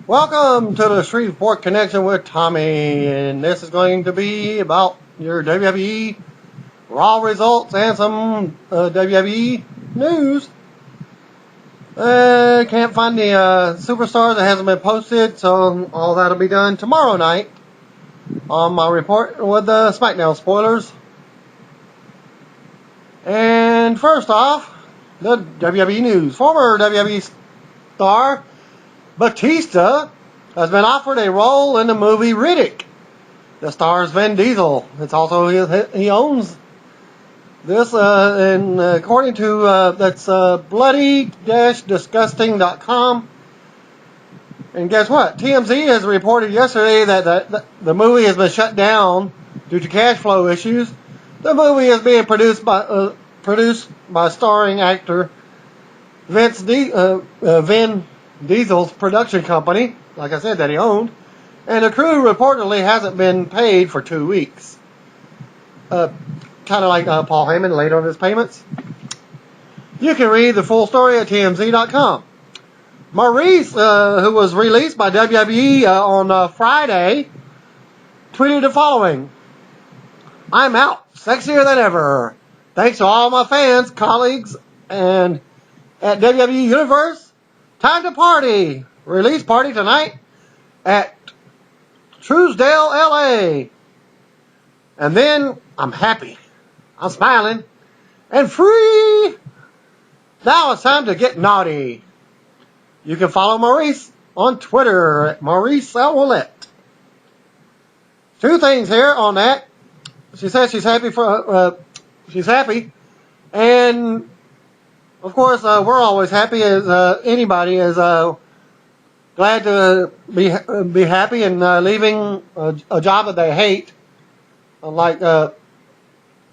Welcome to the Shreveport Connection with Tommy, and this is going to be about your WWE Raw results and some WWE news. Can't find the superstars. It hasn't been posted, so all that'll be done tomorrow night on my report with the SmackDown spoilers. And first off, the WWE news. Former WWE star Batista has been offered a role in the movie Riddick. The stars Vin Diesel. It's also he owns this, and according to that's bloody-disgusting.com. And guess what? TMZ has reported yesterday that the movie has been shut down due to cash flow issues. The movie is being produced by starring actor Vin Diesel's production company, like I said, that he owned, and the crew reportedly hasn't been paid for 2 weeks. Kind of like Paul Heyman late on his payments. You can read the full story at TMZ.com. Maurice, who was released by WWE on Friday, tweeted the following: "I'm out, sexier than ever. Thanks to all my fans, colleagues, and at WWE Universe. Time to party. Release party tonight at Truesdale, LA. And then I'm happy. I'm smiling and free. Now it's time to get naughty." You can follow Maurice on Twitter at Maurice Owlette. Two things here on that. She says she's happy and of course, we're always happy as anybody is glad to be happy and leaving a job that they hate. Unlike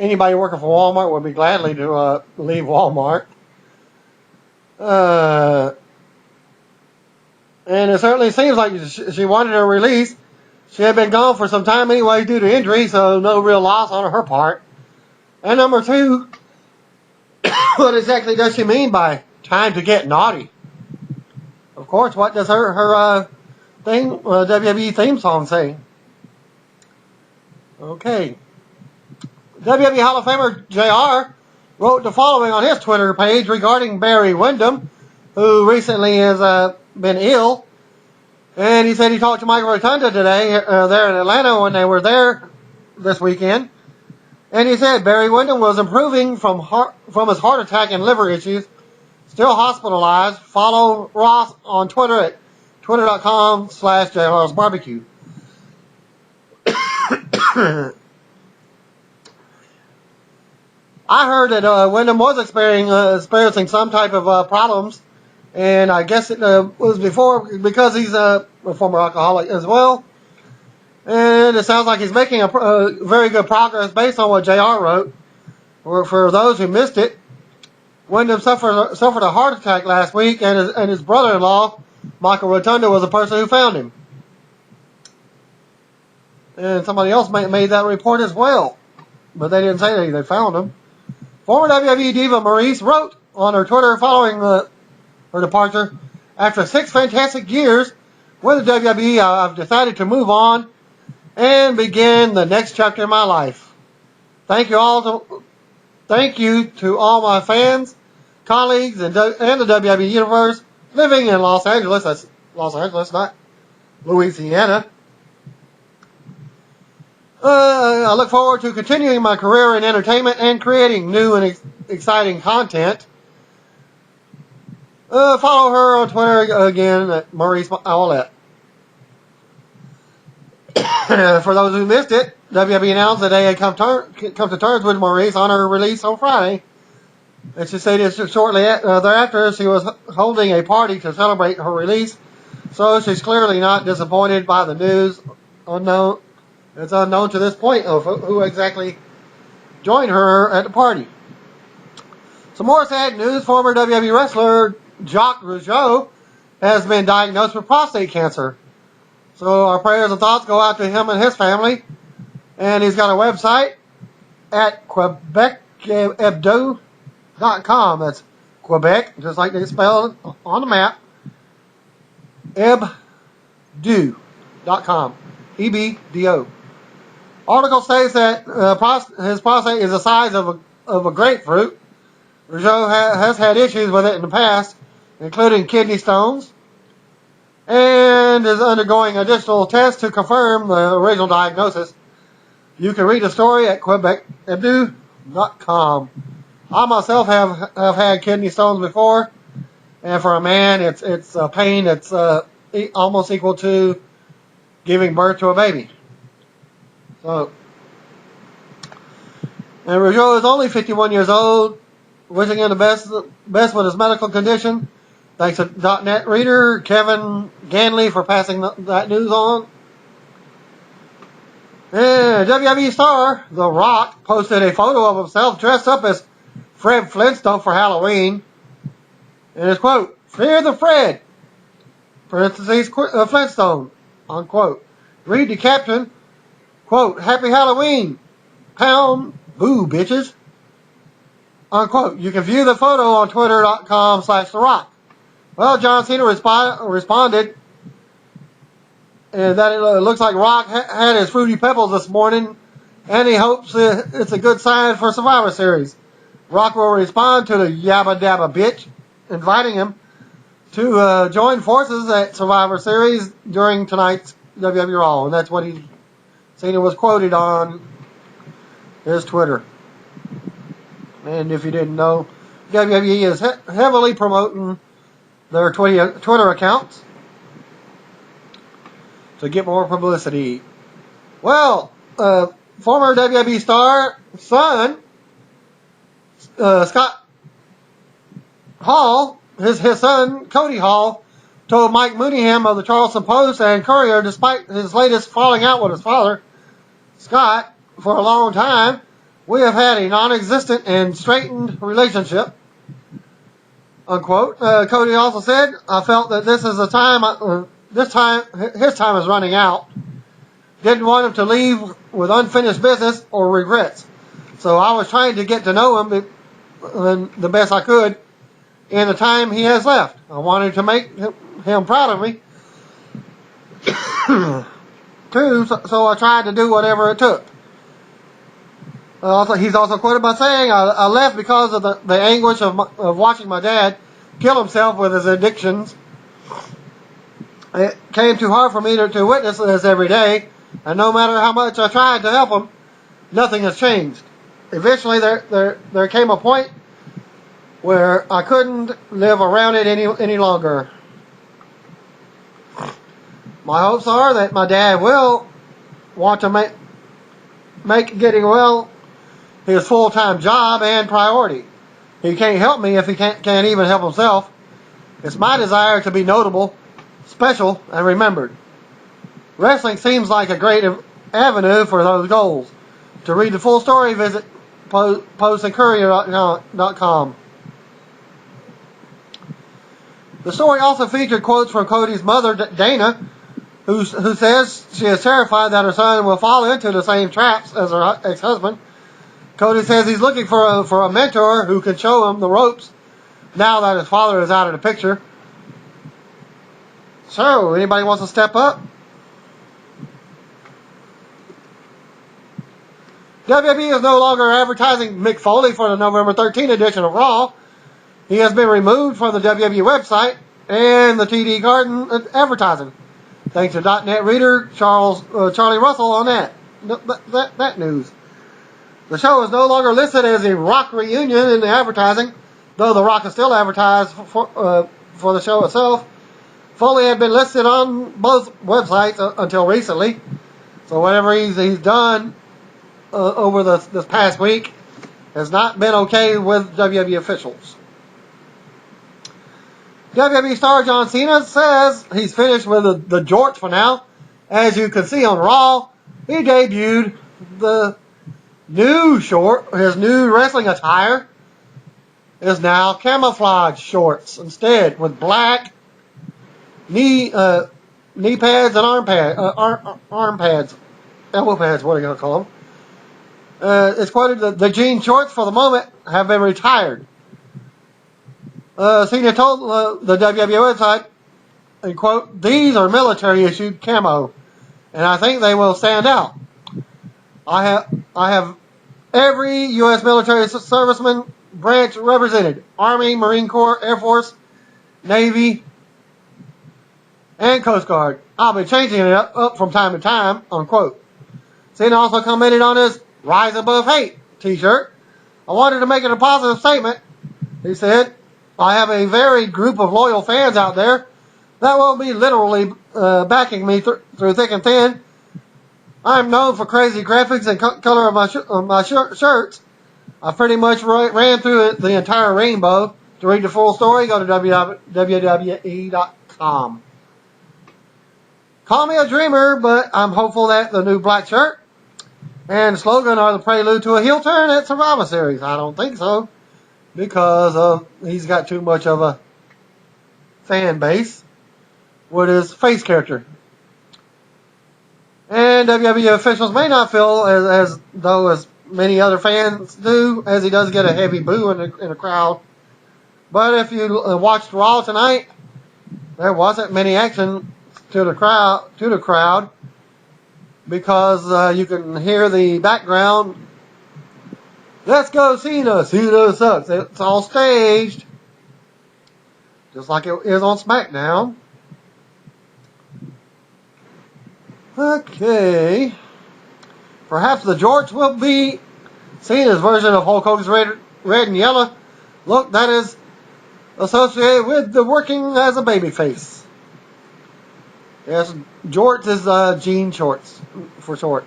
anybody working for Walmart would be gladly to leave Walmart. And it certainly seems like she wanted a release. She had been gone for some time anyway due to injury, so no real loss on her part. And number two, what exactly does she mean by time to get naughty? Of course, what does her WWE theme song say? Okay. WWE Hall of Famer JR wrote the following on his Twitter page regarding Barry Windham, who recently has been ill. And he said he talked to Mike Rotunda today there in Atlanta when they were there this weekend. And he said Barry Windham was improving from his heart attack and liver issues, still hospitalized. Follow Ross on Twitter at twitter.com/JRsBarbecue. I heard that Windham was experiencing some type of problems, and I guess it was because he's a former alcoholic as well. And it sounds like he's making a very good progress based on what JR wrote. For those who missed it, Windham suffered a heart attack last week, and his brother-in-law, Michael Rotunda, was the person who found him. And somebody else made that report as well, but they didn't say they found him. Former WWE diva Maurice wrote on her Twitter following her departure: "After 6 fantastic years with the WWE, I've decided to move on and begin the next chapter in my life. Thank you to all my fans, colleagues, and the WWE Universe living in Los Angeles." That's Los Angeles, not Louisiana. "I look forward to continuing my career in entertainment and creating new and exciting content." Follow her on Twitter again at Maurice Owlette. For those who missed it, WWE announced that they had come to terms with Maurice on her release on Friday. And she said shortly thereafter she was holding a party to celebrate her release, so she's clearly not disappointed by the news. It's unknown to this point of who exactly joined her at the party. Some more sad news: former WWE wrestler Jacques Rougeau has been diagnosed with prostate cancer. So our prayers and thoughts go out to him and his family. And he's got a website at QuebecHebdo.com. That's Quebec, just like they spell it on the map. EBDO.com. EBDO. Article states that his prostate is the size of a grapefruit. Rougeau has had issues with it in the past, including kidney stones, and is undergoing additional tests to confirm the original diagnosis. You can read the story at quebecebdu.com. I myself have had kidney stones before, and for a man, it's a pain that's almost equal to giving birth to a baby. So, and Rougeau is only 51 years old, wishing him the best with his medical condition. Thanks to .net reader Kevin Ganley for passing that news on. And WWE star The Rock posted a photo of himself dressed up as Fred Flintstone for Halloween. And his quote, "Fear the Fred," parentheses, Flintstone, unquote. Read the caption, quote, "Happy Halloween, pound, boo, bitches," unquote. You can view the photo on twitter.com/The Rock. Well, John Cena responded that it looks like Rock had his Fruity Pebbles this morning, and he hopes it's a good sign for Survivor Series. Rock will respond to the yabba dabba bitch, inviting him to join forces at Survivor Series during tonight's WWE Raw, and that's what Cena was quoted on his Twitter. And if you didn't know, WWE is heavily promoting their Twitter accounts to get more publicity. Well, former WWE star son, Scott Hall, his son, Cody Hall, told Mike Mooneyham of the Charleston Post and Courier, despite his latest falling out with his father, Scott, for a long time, we have had a non-existent and straitened relationship, unquote. Cody also said, "I felt that this is his time is running out. Didn't want him to leave with unfinished business or regrets. So I was trying to get to know him the best I could in the time he has left. I wanted to make him proud of me, too, so I tried to do whatever it took." He's also quoted by saying, I left because of the anguish of watching my dad kill himself with his addictions. It came too hard for me to witness this every day, and no matter how much I tried to help him, nothing has changed. Eventually, there came a point where I couldn't live around it any longer. My hopes are that my dad will want to make getting well his full-time job and priority. He can't help me if he can't even help himself. It's my desire to be notable, special, and remembered. Wrestling seems like a great avenue for those goals. To read the full story, visit postandcourier.com. The story also featured quotes from Cody's mother, Dana, who says she is terrified that her son will fall into the same traps as her ex-husband. Cody says he's looking for a mentor who can show him the ropes now that his father is out of the picture. So, anybody wants to step up? WWE is no longer advertising Mick Foley for the November 13th edition of Raw. He has been removed from the WWE website and the TD Garden advertising. Thanks to .net reader Charlie Russell on that news. The show is no longer listed as a Rock reunion in the advertising, though The Rock is still advertised for the show itself. Foley had been listed on both websites until recently, so whatever he's done over this past week has not been okay with WWE officials. WWE star John Cena says he's finished with the jorts for now. As you can see on Raw, he debuted his new wrestling attire is now camouflage shorts instead, with black knee pads and arm pads, elbow pads, what are you going to call them? It's quoted, the jean shorts for the moment have been retired. Cena told the WWE website, and quote, "These are military issued camo, and I think they will stand out. I have every U.S. military serviceman branch represented: Army, Marine Corps, Air Force, Navy, and Coast Guard. I'll be changing it up from time to time," unquote. Cena also commented on his "Rise Above Hate" t-shirt. "I wanted to make it a positive statement," he said. "I have a varied group of loyal fans out there that will be literally backing me through thick and thin. I'm known for crazy graphics and color of my shirts. I pretty much ran through the entire rainbow. To read the full story, go to WWE.com. Call me a dreamer, but I'm hopeful that the new black shirt and slogan are the prelude to a heel turn at Survivor Series. I don't think so, because he's got too much of a fan base with his face character. And WWE officials may not feel as though as many other fans do, as he does get a heavy boo in the crowd. But if you watched Raw tonight, there wasn't many action to the crowd, because you can hear the background. "Let's go Cena, Cena sucks." It's all staged, just like it is on SmackDown. Okay. Perhaps the jorts will be Cena's version of Hulk Hogan's red and yellow look that is associated with the working as a babyface. Yes, jorts is jean shorts for short.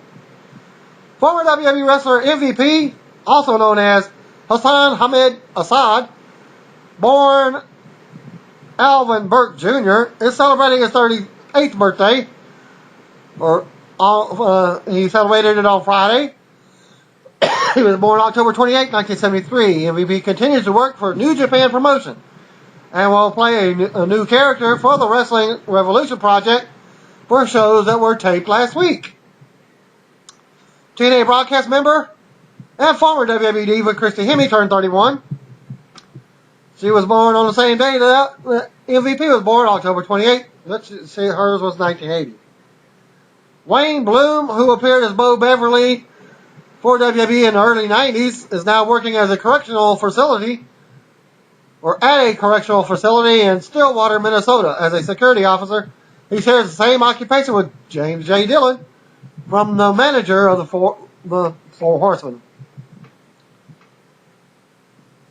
Former WWE wrestler MVP, also known as Hassan Hamed Assad, born Alvin Burke Jr., is celebrating his 38th birthday. He celebrated it on Friday. He was born October 28, 1973. MVP continues to work for New Japan Promotion and will play a new character for the Wrestling Revolution project for shows that were taped last week. TNA broadcast member and former WWE diva Christy Hemme turned 31. She was born on the same day that MVP was born, October 28. Hers was 1980. Wayne Bloom, who appeared as Bo Beverly for WWE in the early 90s, is now working as a correctional facility, or at a correctional facility in Stillwater, Minnesota, as a security officer. He shares the same occupation with James J. Dillon, from the manager of the Four Horsemen.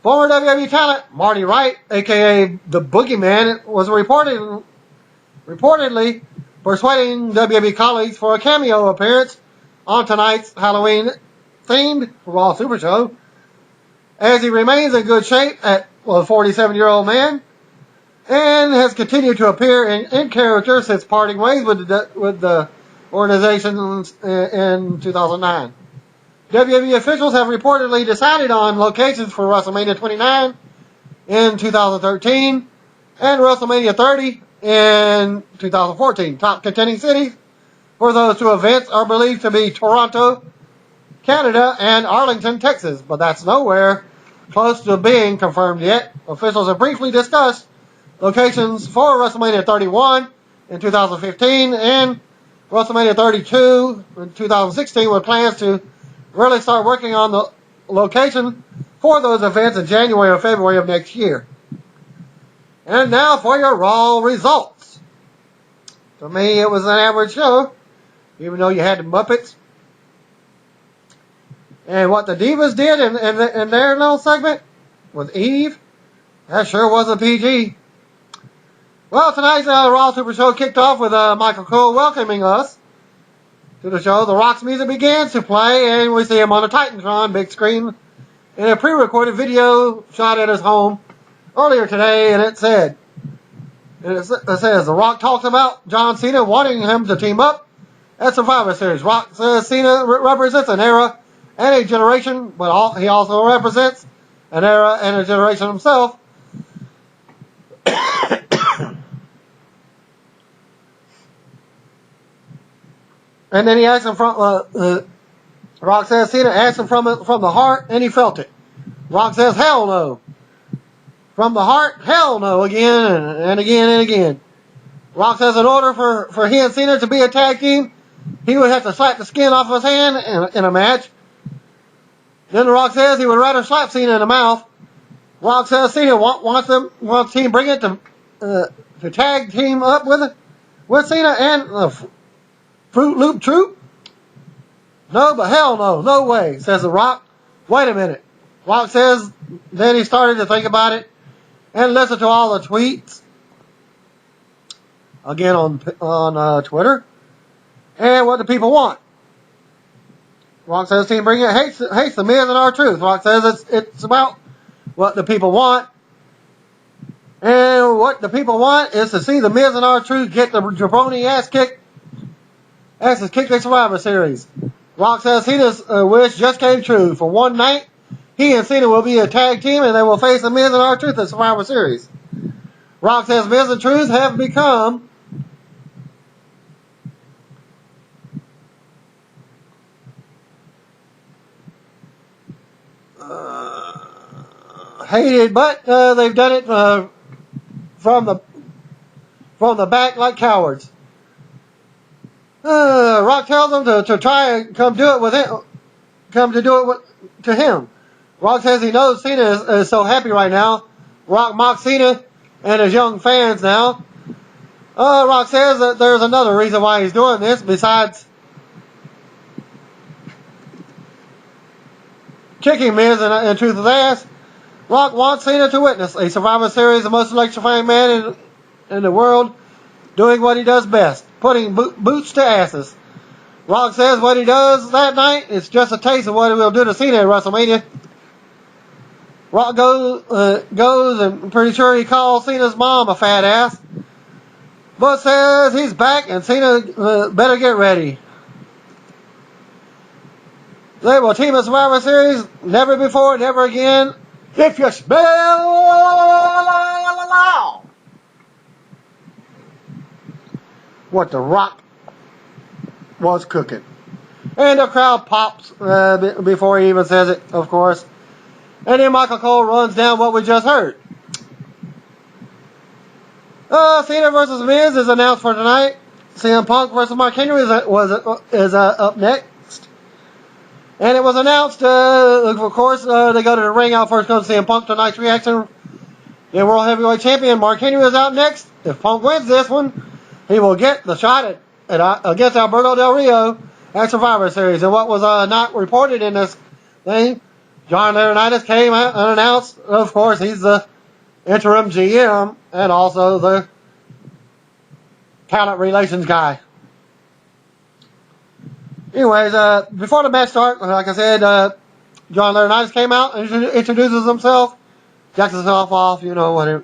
Former WWE talent Marty Wright, aka the Boogeyman, was reportedly persuading WWE colleagues for a cameo appearance on tonight's Halloween-themed Raw Super Show, as he remains in good shape at a 47-year-old man and has continued to appear in character since parting ways with the organization in 2009. WWE officials have reportedly decided on locations for WrestleMania 29 in 2013 and WrestleMania 30 in 2014. Top contending cities for those two events are believed to be Toronto, Canada, and Arlington, Texas, but that's nowhere close to being confirmed yet. Officials have briefly discussed locations for WrestleMania 31 in 2015 and WrestleMania 32 in 2016, with plans to really start working on the location for those events in January or February of next year. And now for your Raw results. To me, it was an average show, even though you had the Muppets. And what the Divas did in their little segment with Eve, that sure wasn't PG. Well, tonight's Raw Super Show kicked off with Michael Cole welcoming us to the show. The Rock's music begins to play, and we see him on a Titantron big screen in a pre-recorded video shot at his home earlier today, and it says, The Rock talks about John Cena wanting him to team up at Survivor Series. Rock says Cena represents an era and a generation, but he also represents an era and a generation himself. And then he asked him Rock says Cena asked him from the heart, and he felt it. Rock says, hell no. From the heart, hell no, again and again and again. Rock says in order for he and Cena to be a tag team, he would have to slap the skin off his hand in a match. Then Rock says he would rather slap Cena in the mouth. Rock says Cena wants Team Bring It to tag team up with Cena and Fruit Loop Troop. No, but hell no, no way, says The Rock. Wait a minute. Rock says then he started to think about it and listen to all the tweets again on Twitter and what the people want. Rock says Team Bring It hates the Miz and R-Truth. Rock says it's about what the people want, and what the people want is to see the Miz and R-Truth get the jabroni asses kicked in Survivor Series. Rock says Cena's wish just came true. For one night, he and Cena will be a tag team, and they will face the Miz and R-Truth in Survivor Series. Rock says Miz and Truth have become hated, but they've done it from the back like cowards. Rock tells them to try and come do it to him. Rock says he knows Cena is so happy right now. Rock mocks Cena and his young fans now. Rock says that there's another reason why he's doing this besides kicking Miz and Truth's ass. Rock wants Cena to witness a Survivor Series, the most electrifying man in the world, doing what he does best, putting boots to asses. Rock says what he does that night is just a taste of what he will do to Cena at WrestleMania. Rock goes and I'm pretty sure he calls Cena's mom a fat ass, but says he's back and Cena better get ready. They will team in Survivor Series, never before, never again. If you smell what The Rock was cooking. And the crowd pops before he even says it, of course. And then Michael Cole runs down what we just heard. Cena versus Miz is announced for tonight. CM Punk versus Mark Henry is up next. And it was announced, of course, they go to the ring. Out first comes CM Punk, tonight's reaction. The World Heavyweight Champion Mark Henry is out next. If Punk wins this one, he will get the shot against Alberto Del Rio at Survivor Series. And what was not reported in this thing, John Laurinaitis came out and announced, of course, he's the interim GM and also the talent relations guy. Anyways, before the match starts, like I said, John Laurinaitis came out and introduces himself, jacks himself off, you know, whatever.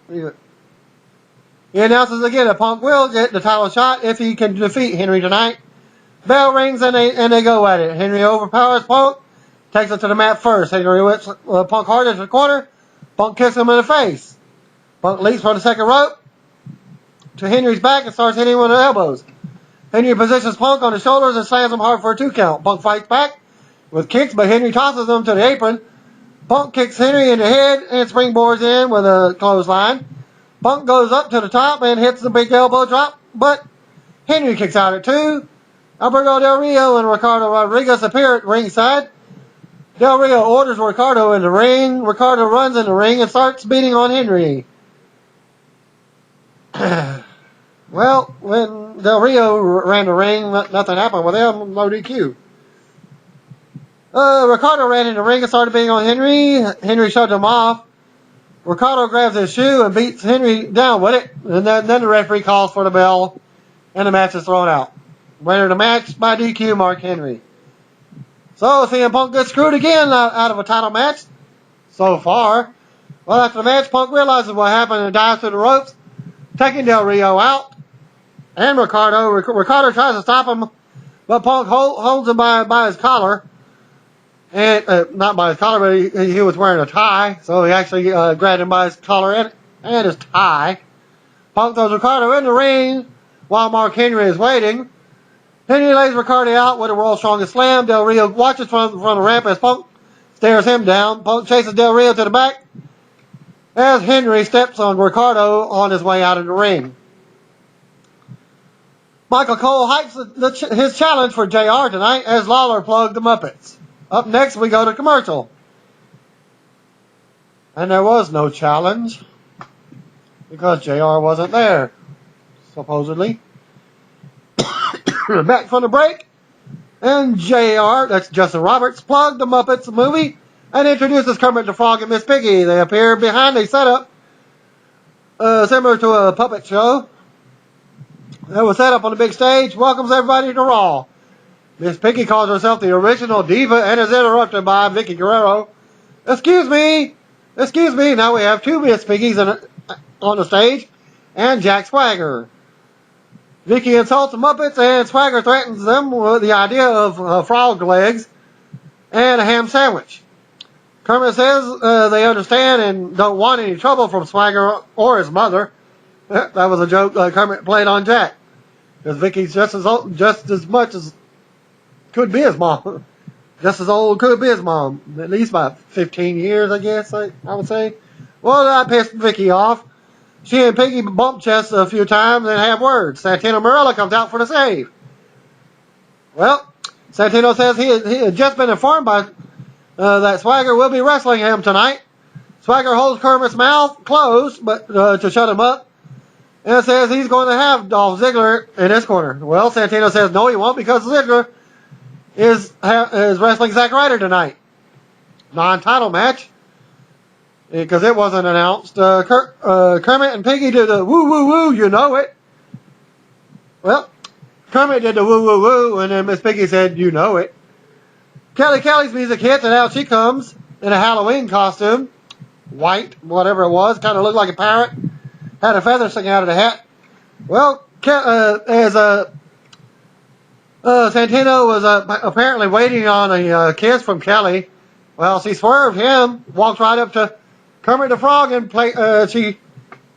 He announces again that Punk will get the title shot if he can defeat Henry tonight. Bell rings and they go at it. Henry overpowers Punk, takes him to the mat first. Henry whips Punk hard into the corner. Punk kicks him in the face. Punk leaps from the second rope to Henry's back and starts hitting him with the elbows. Henry positions Punk on the shoulders and slams him hard for a 2 count. Punk fights back with kicks, but Henry tosses him to the apron. Punk kicks Henry in the head and springboards in with a clothesline. Punk goes up to the top and hits the big elbow drop, but Henry kicks out at 2. Alberto Del Rio and Ricardo Rodriguez appear at ringside. Del Rio orders Ricardo in the ring. Ricardo runs in the ring and starts beating on Henry. Well, when Del Rio ran the ring, nothing happened with him, no DQ. Ricardo ran in the ring and started beating on Henry. Henry shoved him off. Ricardo grabs his shoe and beats Henry down with it. And then the referee calls for the bell and the match is thrown out. Winner of the match by DQ, Mark Henry. So CM Punk gets screwed again out of a title match so far. Well, after the match, Punk realizes what happened and dives through the ropes, taking Del Rio out. And Ricardo tries to stop him, but Punk holds him by his collar. And not by his collar, but he was wearing a tie, so he actually grabbed him by his collar and his tie. Punk throws Ricardo in the ring while Mark Henry is waiting. Henry lays Ricardo out with a World's Strongest Slam. Del Rio watches from the ramp as Punk stares him down. Punk chases Del Rio to the back as Henry steps on Ricardo on his way out of the ring. Michael Cole hypes his challenge for JR tonight as Lawler plugged the Muppets. Up next, we go to commercial. And there was no challenge because JR wasn't there, supposedly. Back from the break, and JR, that's Justin Roberts, plugged the Muppets movie and introduces Kermit the Frog and Miss Piggy. They appear behind a setup similar to a puppet show that was set up on the big stage, welcomes everybody to Raw. Miss Piggy calls herself the original diva and is interrupted by Vicky Guerrero. Excuse me, now we have two Miss Piggies on the stage, and Jack Swagger. Vicky insults the Muppets, and Swagger threatens them with the idea of frog legs and a ham sandwich. Kermit says they understand and don't want any trouble from Swagger or his mother. That was a joke Kermit played on Jack. Because Vicky's just as much as could be his mom. Just as old could be his mom. At least about 15 years, I guess, I would say. Well, that pissed Vicky off. She and Piggy bump chests a few times and have words. Santino Marella comes out for the save. Well, Santino says he had just been informed by that Swagger will be wrestling him tonight. Swagger holds Kermit's mouth closed but to shut him up, and says he's going to have Dolph Ziggler in his corner. Well, Santino says no, he won't, because Ziggler is wrestling Zack Ryder tonight. Non-title match, because it wasn't announced. Kermit and Piggy did the woo woo woo, you know it. Well, Kermit did the woo woo woo, and then Miss Piggy said, you know it. Kelly's music hits, and out she comes in a Halloween costume. White, whatever it was, kind of looked like a parrot. Had a feather sticking out of the hat. Well, as Santino was apparently waiting on a kiss from Kelly, well, she swerved him, walked right up to Kermit the Frog, and she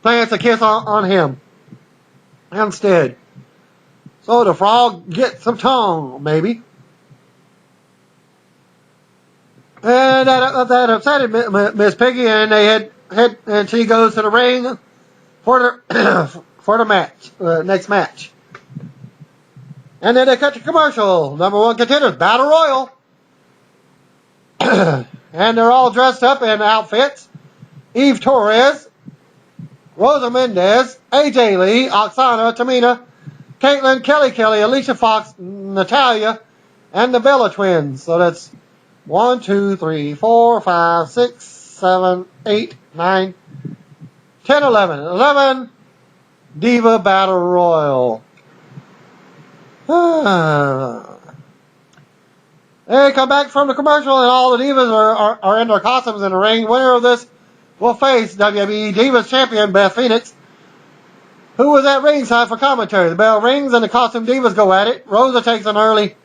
plants a kiss on him instead. So the Frog gets some tongue, maybe. And that upset Miss Piggy, and they and she goes to the ring for the match, next match. And then they cut to commercial. Number one contenders, Battle Royal. And they're all dressed up in outfits. Eve Torres, Rosa Mendez, AJ Lee, Oksana, Tamina, Caitlin, Kelly, Alicia Fox, Natalia, and the Bella Twins. So that's 1, 2, 3, 4, 5, 6, 7, 8, 9, 10, 11. 11 Diva Battle Royal. They come back from the commercial, and all the divas are in their costumes in the ring. Winner of this will face WWE Divas Champion Beth Phoenix, who was at ringside for commentary. The bell rings, and the costume divas go at it. Rosa takes an early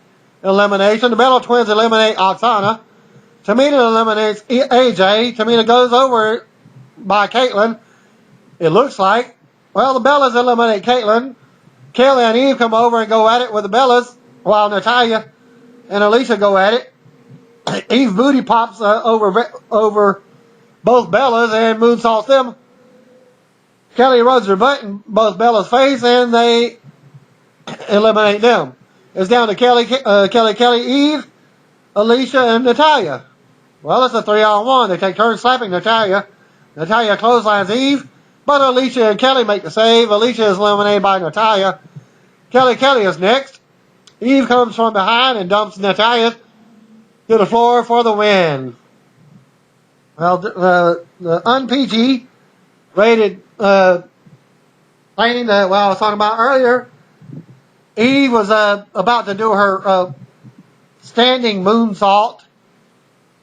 elimination. The Bella Twins eliminate Oksana. Tamina eliminates AJ. Tamina goes over by Caitlin, it looks like. Well, the Bellas eliminate Caitlin. Kelly and Eve come over and go at it with the Bellas, while Natalia and Alicia go at it. Eve booty pops over both Bellas and moonsaults them. Kelly rubs her butt in both Bella's face, and they eliminate them. It's down to Kelly, Eve, Alicia, and Natalia. Well, it's a 3-on-1. They take turns slapping Natalia. Natalia clotheslines Eve, but Alicia and Kelly make the save. Alicia is eliminated by Natalia. Kelly is next. Eve comes from behind and dumps Natalia to the floor for the win. Well, the un-PG rated claiming that, I was talking about earlier, Eve was about to do her standing moonsault,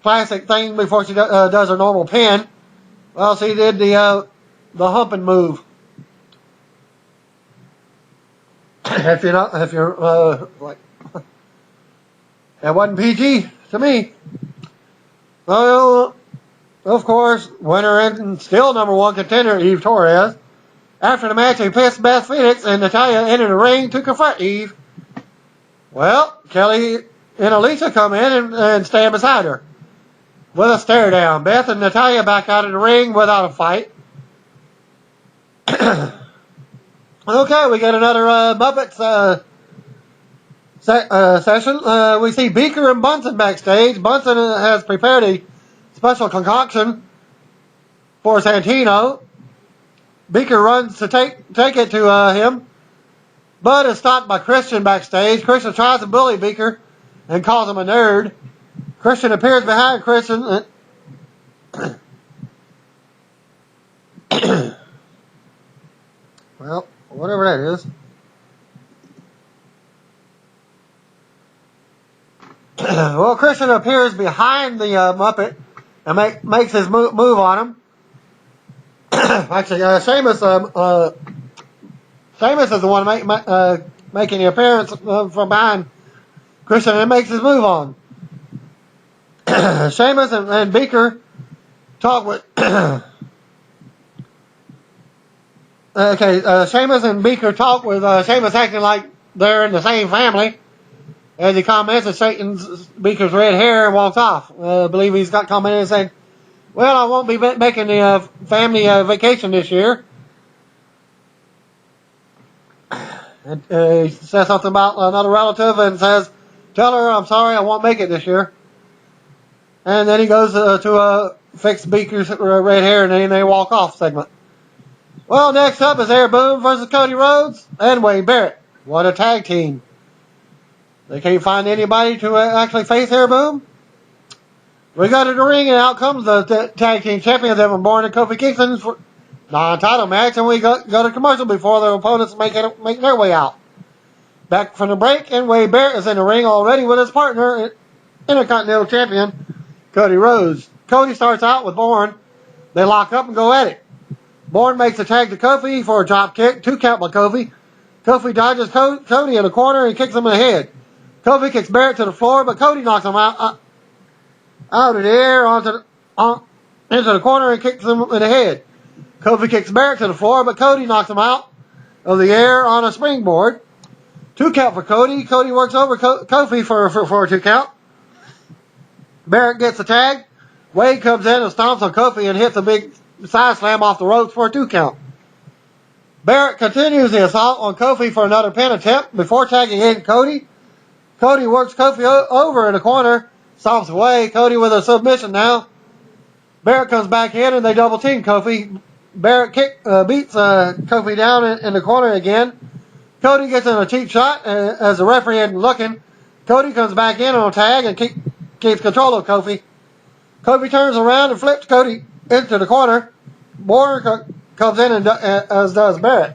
classic thing before she does her normal pin. Well, she did the humping move. If you're like, that wasn't PG to me. Well, of course, winner and still number one contender, Eve Torres. After the match, they pissed Beth Phoenix and Natalia into the ring to confront Eve. Well, Kelly and Alicia come in and stand beside her with a stare down. Beth and Natalia back out of the ring without a fight. Okay, we got another Muppets session. We see Beaker and Bunsen backstage. Bunsen has prepared a special concoction for Santino. Beaker runs to take it to him, but is stopped by Christian backstage. Christian tries to bully Beaker and calls him a nerd. Christian appears behind Christian. Well, whatever that is. Well, Christian appears behind the Muppet and makes his move on him. Actually, Sheamus is the one making the appearance from behind Christian and makes his move on. Sheamus and Beaker talk with... Sheamus and Beaker talk with Sheamus acting like they're in the same family. As he comments and straightens Beaker's red hair and walks off. I believe he's got commented and saying, well, I won't be making the family vacation this year. And he says something about another relative and says, tell her I'm sorry, I won't make it this year. And then he goes to fix Beaker's red hair and then they walk off segment. Well, next up is Air Boom versus Cody Rhodes and Wade Barrett. What a tag team. They can't find anybody to actually face Air Boom. We go to the ring and out comes the tag team champions Evan Bourne and Kofi Kingston for non-title match, and we go to commercial before their opponents make their way out. Back from the break, and Wade Barrett is in the ring already with his partner, Intercontinental Champion Cody Rhodes. Cody starts out with Bourne. They lock up and go at it. Bourne makes a tag to Kofi for a drop kick, 2 count by Kofi. Kofi dodges Cody in the corner and kicks him in the head. Kofi kicks Barrett to the floor, but Cody knocks him out of the air into the corner and kicks him in the head. Kofi kicks Barrett to the floor, but Cody knocks him out of the air on a springboard. 2 count for Cody. Cody works over Kofi for a 2 count. Barrett gets the tag. Wade comes in and stomps on Kofi and hits a big side slam off the ropes for a 2 count. Barrett continues the assault on Kofi for another pin attempt before tagging in Cody. Cody works Kofi over in the corner, stomps away. Cody with a submission now. Barrett comes back in and they double team Kofi. Barrett beats Kofi down in the corner again. Cody gets in a cheap shot as the referee isn't looking. Cody comes back in on a tag and keeps control of Kofi. Kofi turns around and flips Cody into the corner. Bourne comes in as does Barrett.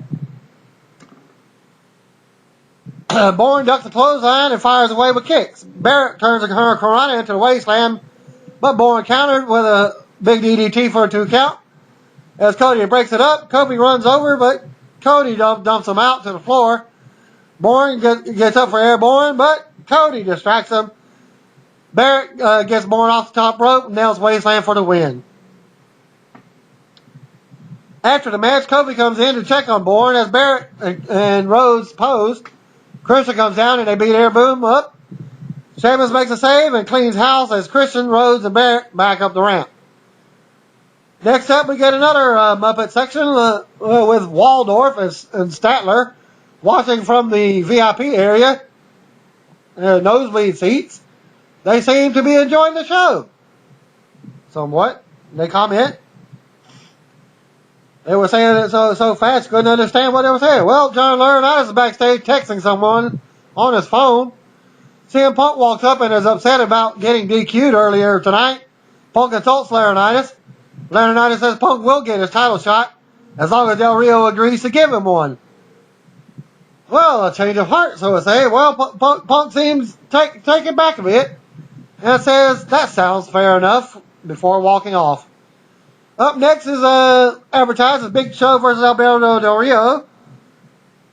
Bourne ducks the clothesline and fires away with kicks. Barrett turns a Karana into the wasteland, but Bourne countered with a big DDT for a 2 count. As Cody breaks it up, Kofi runs over, but Cody dumps him out to the floor. Bourne gets up for Airborne, but Cody distracts him. Barrett gets Bourne off the top rope and nails wasteland for the win. After the match, Kofi comes in to check on Bourne as Barrett and Rhodes pose. Christian comes down and they beat Air Boom up. Sheamus makes a save and cleans house as Christian, Rhodes, and Barrett back up the ramp. Next up, we get another Muppet section with Waldorf and Statler watching from the VIP area, nosebleed seats. They seem to be enjoying the show. Somewhat. They comment. They were saying it so fast, couldn't understand what they were saying. Well, John Laurinaitis is backstage texting someone on his phone. CM Punk walks up and is upset about getting DQ'd earlier tonight. Punk consults Laurinaitis. Laurinaitis says Punk will get his title shot as long as Del Rio agrees to give him one. Well, a change of heart, so to say. Well, Punk seems taken back a bit and says that sounds fair enough before walking off. Up next is advertised as Big Show versus Alberto Del Rio.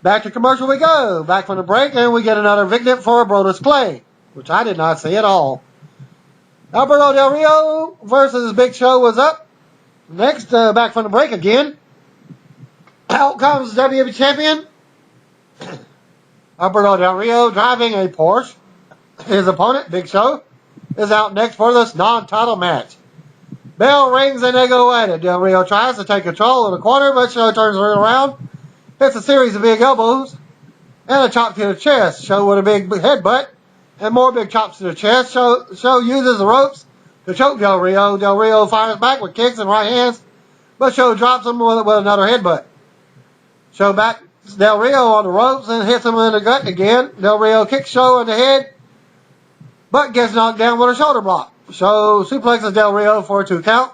Back to commercial we go. Back from the break, and we get another vignette for Brodus Clay, which I did not see at all. Alberto Del Rio versus Big Show was up. Next, back from the break again. Out comes WWE Champion Alberto Del Rio driving a Porsche. His opponent, Big Show, is out next for this non-title match. Bell rings and they go at it. Del Rio tries to take control of the corner, but Show turns it around hits a series of big elbows and a chop to the chest. Show with a big headbutt and more big chops to the chest. Show uses the ropes to choke Del Rio. Del Rio fires back with kicks and right hands, but Show drops him with another headbutt. Show backs Del Rio on the ropes and hits him in the gut again. Del Rio kicks Show in the head, but gets knocked down with a shoulder block. Show suplexes Del Rio for a 2 count.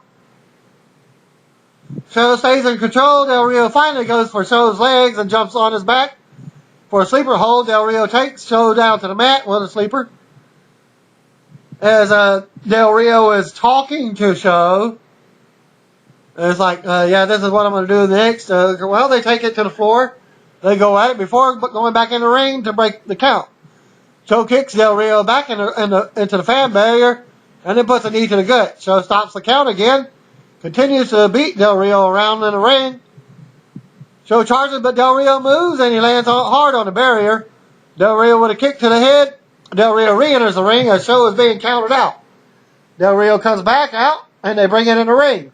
Show stays in control. Del Rio finally goes for Show's legs and jumps on his back for a sleeper hold. Del Rio takes Show down to the mat with a sleeper. As Del Rio is talking to Show, it's like, yeah, this is what I'm going to do next. Well, they take it to the floor. They go at it before going back in the ring to break the count. Show kicks Del Rio back into the fan barrier and then puts a knee to the gut. Show stops the count again. Continues to beat Del Rio around in the ring. Show charges, but Del Rio moves and he lands hard on the barrier. Del Rio with a kick to the head. Del Rio re-enters the ring as Show is being counted out. Del Rio comes back out and they bring it in the ring.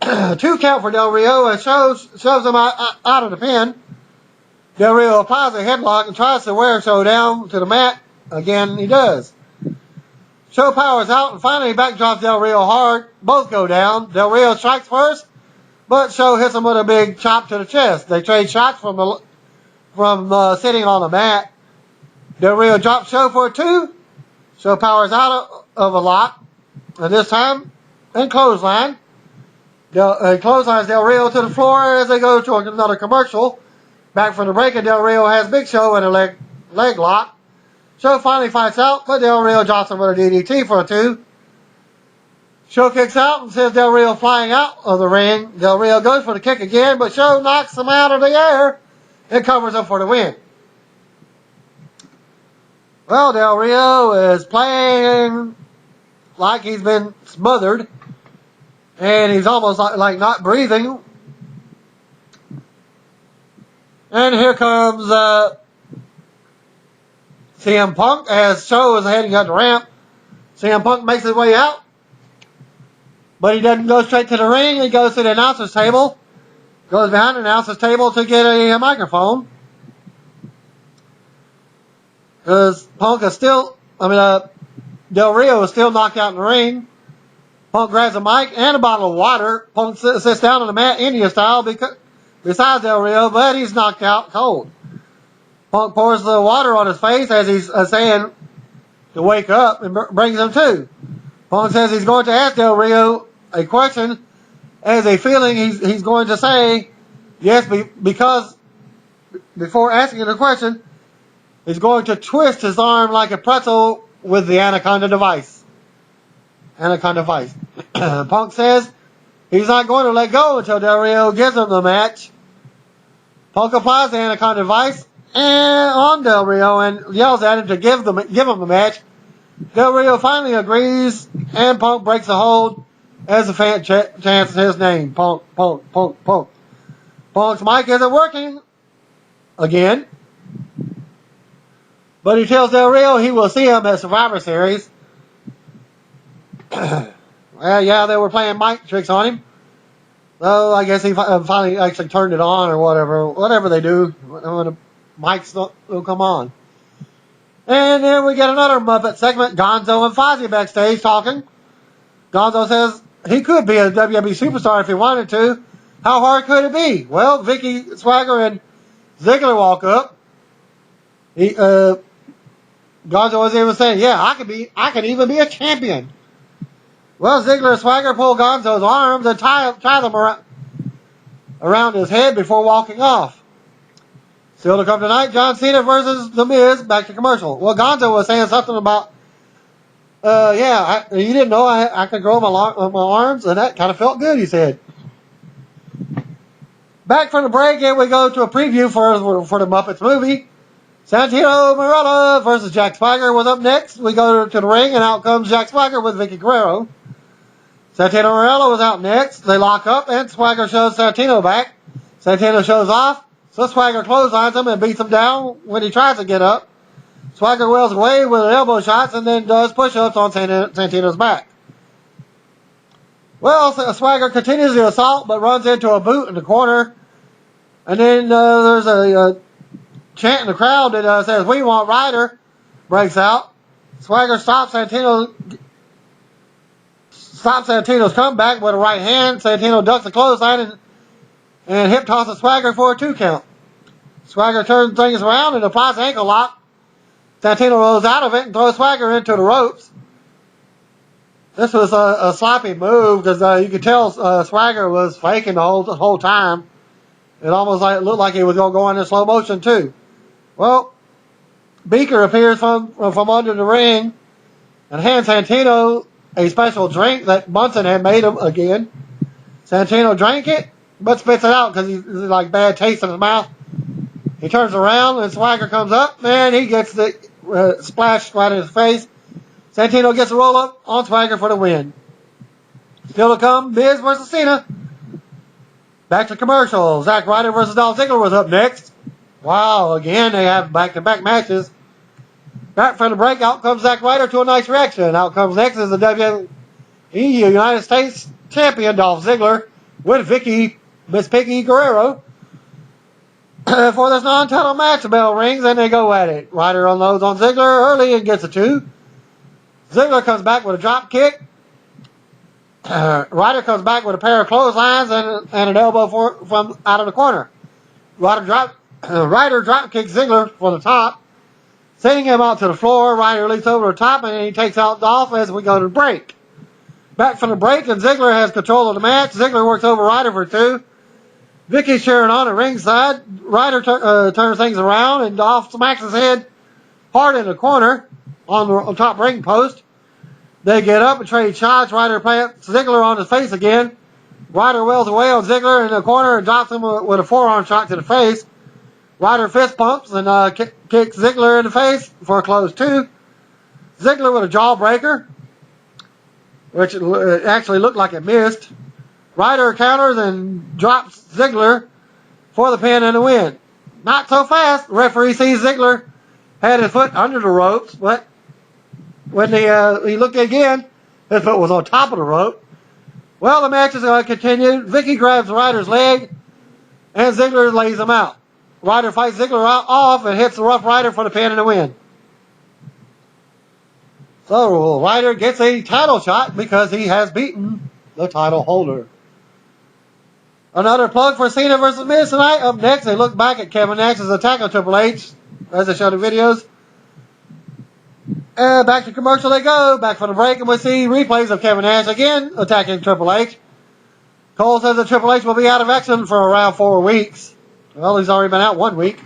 2 count for Del Rio as shoves him out of the pin. Del Rio applies a headlock and tries to wear Show down to the mat. Again, he does. Show powers out and finally backdrops Del Rio hard. Both go down. Del Rio strikes first, but Show hits him with a big chop to the chest. They trade shots from sitting on the mat. Del Rio drops Show for a 2. Show powers out of a lock, and this time in clothesline. Clotheslines Del Rio to the floor as they go to another commercial. Back from the break, and Del Rio has Big Show in a leg lock. Show finally fights out, but Del Rio drops him with a DDT for a 2. Show kicks out and sends Del Rio flying out of the ring. Del Rio goes for the kick again, but Show knocks him out of the air and covers him for the win. Well, Del Rio is playing like he's been smothered, and he's almost like not breathing. And here comes CM Punk as Show is heading up the ramp. CM Punk makes his way out, but he doesn't go straight to the ring. He goes to the announcer's table, goes behind the announcer's table to get a microphone. Because Punk is still, Del Rio is still knocked out in the ring. Punk grabs a mic and a bottle of water. Punk sits down on the mat, India style, besides Del Rio, but he's knocked out cold. Punk pours the water on his face as he's saying to wake up and brings him to. Punk says he's going to ask Del Rio a question as a feeling he's going to say yes, because before asking the question, he's going to twist his arm like a pretzel with the Anaconda device. Punk says he's not going to let go until Del Rio gives him the match. Punk applies the Anaconda device on Del Rio and yells at him to give him the match. Del Rio finally agrees, and Punk breaks the hold as the fan chants his name. Punk, Punk, Punk, Punk. Punk's mic isn't working again, but he tells Del Rio he will see him at Survivor Series. Well, yeah, they were playing mic tricks on him. So I guess he finally actually turned it on or whatever they do when the mics don't come on. And then we get another Muppet segment, Gonzo and Fozzie backstage talking. Gonzo says he could be a WWE superstar if he wanted to. How hard could it be? Well, Vicky Swagger and Ziggler walk up. Gonzo was even saying, yeah, I could even be a champion. Well, Ziggler and Swagger pull Gonzo's arms and tie them around his head before walking off. Still to come tonight, John Cena versus The Miz. Back to commercial. Well, Gonzo was saying something about, you didn't know I could grow my arms, and that kind of felt good, he said. Back from the break, and we go to a preview for the Muppets movie. Santino Marella versus Jack Swagger was up next. We go to the ring, and out comes Jack Swagger with Vicky Guerrero. Santino Marella was out next. They lock up, and Swagger shoves Santino back. Santino shows off, so Swagger clotheslines him and beats him down when he tries to get up. Swagger wails away with elbow shots and then does push-ups on Santino's back. Well, Swagger continues the assault, but runs into a boot in the corner. And then there's a chant in the crowd that says, "We want Ryder," breaks out. Swagger stops Santino's comeback with a right hand. Santino ducks a clothesline and hip tosses Swagger for a 2 count. Swagger turns things around and applies an ankle lock. Santino rolls out of it and throws Swagger into the ropes. This was a sloppy move because you could tell Swagger was faking the whole time. It almost looked like he was going to go into slow motion too. Well, Beaker appears from under the ring and hands Santino a special drink that Munson had made him again. Santino drank it, but spits it out because he's like bad taste in his mouth. He turns around and Swagger comes up and he gets the splash right in his face. Santino gets a roll up on Swagger for the win. Still to come, Miz versus Cena. Back to commercial. Zack Ryder versus Dolph Ziggler was up next. Wow, again they have back-to-back matches. Back from the break, out comes Zack Ryder to a nice reaction. Out comes next is the WWE United States Champion Dolph Ziggler with Miss Piggy Guerrero. For this non-title match, the bell rings and they go at it. Ryder unloads on Ziggler early and gets a 2. Ziggler comes back with a drop kick. Ryder comes back with a pair of clotheslines and an elbow from out of the corner. Ryder drop kicks Ziggler from the top, sending him out to the floor. Ryder leaps over the top and he takes out Dolph as we go to break. Back from the break and Ziggler has control of the match. Ziggler works over Ryder for 2. Vicky's cheering on at ringside. Ryder turns things around and Dolph smacks his head hard in the corner on the top ring post. They get up and trade shots. Ryder plants Ziggler on his face again. Ryder wails away on Ziggler in the corner and drops him with a forearm shot to the face. Ryder fist pumps and kicks Ziggler in the face for a close 2. Ziggler with a jawbreaker, which actually looked like it missed. Ryder counters and drops Ziggler for the pin and the win. Not so fast. The referee sees Ziggler had his foot under the ropes, but when he looked again, his foot was on top of the rope. Well, the match is going to continue. Vicky grabs Ryder's leg, and Ziggler lays him out. Ryder fights Ziggler off and hits the Rough Rider for the pin and the win. So Ryder gets a title shot because he has beaten the title holder. Another plug for Cena versus Miz tonight. Up next, they look back at Kevin Nash's attack on Triple H as they show the videos. Back to commercial they go. Back from the break, and we see replays of Kevin Nash again attacking Triple H. Cole says that Triple H will be out of action for around 4 weeks. Well, he's already been out 1 week.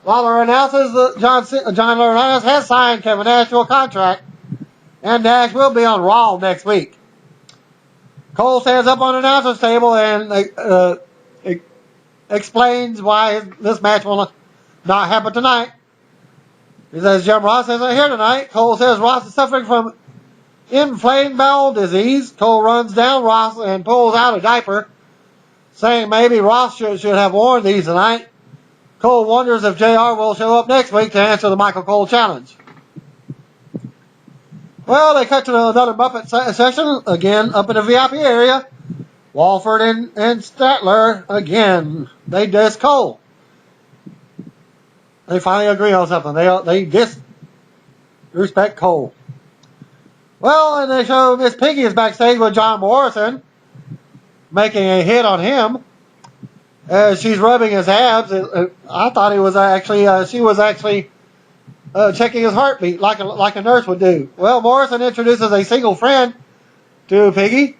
Lawler announces that John Laurinaitis has signed Kevin Nash to a contract, and Nash will be on Raw next week. Cole stands up on the announcer's table and explains why this match will not happen tonight. He says Jim Ross isn't here tonight. Cole says Ross is suffering from inflamed bowel disease. Cole runs down Ross and pulls out a diaper, saying maybe Ross should have worn these tonight. Cole wonders if JR will show up next week to answer the Michael Cole challenge. Well, they cut to another Muppet session, again up in the VIP area. Walford and Statler, again, they diss Cole. They finally agree on something. They disrespect Cole. Well, and they show Miss Piggy is backstage with John Morrison, making a hit on him as she's rubbing his abs. I thought she was actually checking his heartbeat like a nurse would do. Well, Morrison introduces a single friend to Piggy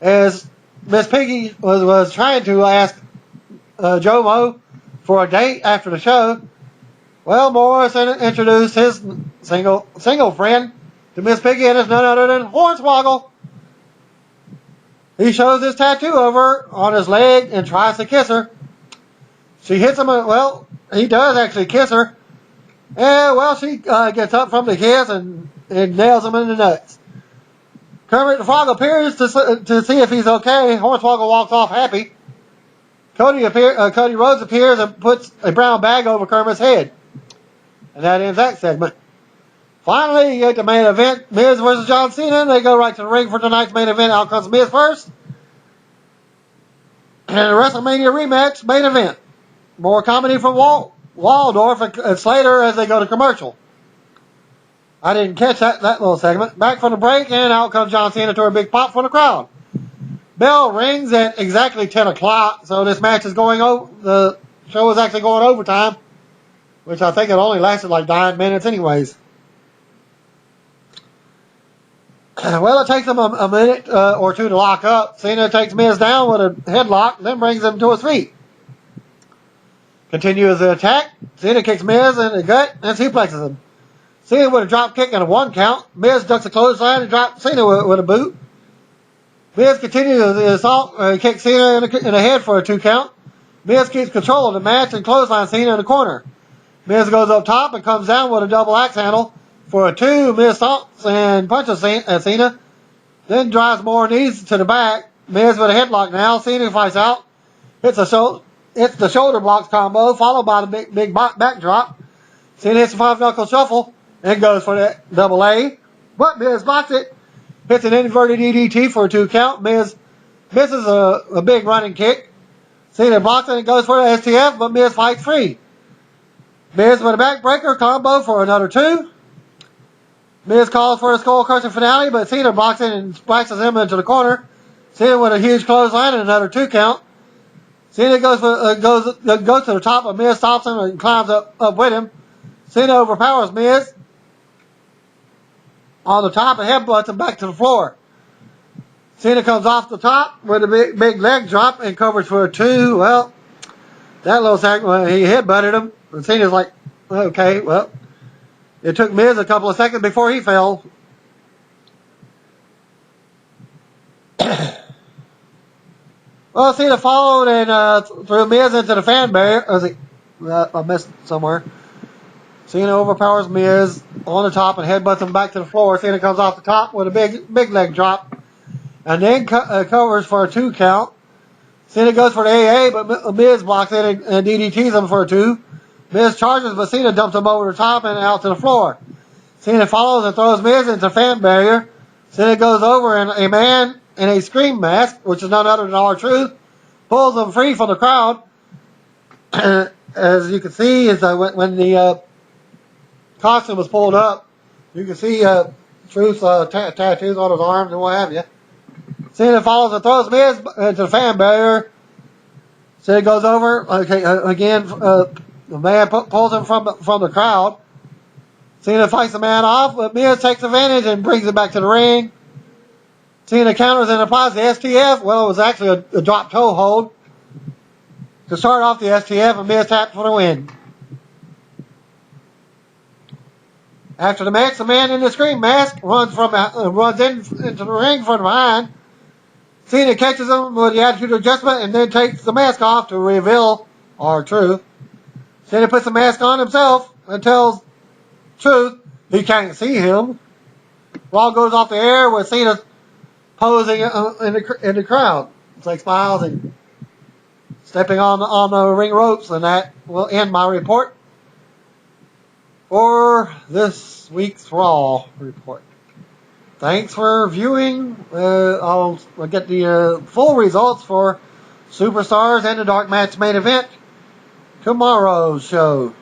as Miss Piggy was trying to ask Jomo for a date after the show. Well, Morrison introduced his single friend to Miss Piggy, and it's none other than Hornswoggle. He shows his tattoo over on his leg and tries to kiss her. She hits him. Well, he does actually kiss her. And, well, she gets up from the kiss and nails him in the nuts. Kermit the Frog appears to see if he's okay. Hornswoggle walks off happy. Cody Rhodes appears and puts a brown bag over Kermit's head. And that ends that segment. Finally, you get the main event, Miz versus John Cena. They go right to the ring for tonight's main event. Out comes Miz first. And the WrestleMania rematch, main event. More comedy from Waldorf and Slater as they go to commercial. I didn't catch that little segment. Back from the break, and out comes John Cena to a big pop from the crowd. Bell rings at exactly 10 o'clock, so this match is going over. The show is actually going overtime, which I think it only lasted like 9 minutes anyways. Well, it takes them a minute or two to lock up. Cena takes Miz down with a headlock, then brings him to his feet. Continues the attack. Cena kicks Miz in the gut and suplexes him. Cena with a drop kick and a 1 count. Miz ducks a clothesline and drops Cena with a boot. Miz continues the assault. Kicks Cena in the head for a 2 count. Miz keeps control of the match and clotheslines Cena in the corner. Miz goes up top and comes down with a double axe handle for a 2. Miz stomps and punches Cena. Then drives more knees to the back. Miz with a headlock now. Cena fights out. Hits the shoulder blocks combo, followed by the big backdrop. Cena hits the 5-knuckle shuffle and goes for that double A. But Miz blocks it. Hits an inverted DDT for a 2 count. Miz misses a big running kick. Cena blocks it and goes for the STF, but Miz fights free. Miz with a backbreaker combo for another 2. Miz calls for a skull crushing finale, but Cena blocks it and splashes him into the corner. Cena with a huge clothesline and another 2 count. Cena goes to the top, but Miz stops him and climbs up with him. Cena overpowers Miz on the top and headbutts him back to the floor. Cena comes off the top with a big leg drop and covers for a 2. Well, that little segment, he headbutted him. And Cena's like, okay, well, it took Miz a couple of seconds before he fell. Well, Cena followed and threw Miz into the fan barrier. I missed somewhere. Cena overpowers Miz on the top and headbutts him back to the floor. Cena comes off the top with a big leg drop and then covers for a 2 count. Cena goes for the AA, but Miz blocks it and DDTs him for a 2. Miz charges, but Cena dumps him over the top and out to the floor. Cena follows and throws Miz into the fan barrier. Cena goes over and a man in a Scream mask, which is none other than R-Truth, pulls him free from the crowd. As you can see, is when the costume was pulled up, you can see Truth's tattoos on his arms and what have you. Cena follows and throws Miz into the fan barrier. Cena goes over. Okay, again, the man pulls him from the crowd. Cena fights the man off, but Miz takes advantage and brings him back to the ring. Cena counters and applies the STF. Well, it was actually a drop toe hold to start off the STF, and Miz tapped for the win. After the match, the man in the Scream mask runs into the ring from behind. Cena catches him with the attitude adjustment and then takes the mask off to reveal R-Truth. Cena puts the mask on himself and tells Truth he can't see him. Raw goes off the air with Cena posing in the crowd. It's like smiles and stepping on the ring ropes, and that will end my report for this week's Raw report. Thanks for viewing. I'll get the full results for Superstars and the Dark Match main event tomorrow's show.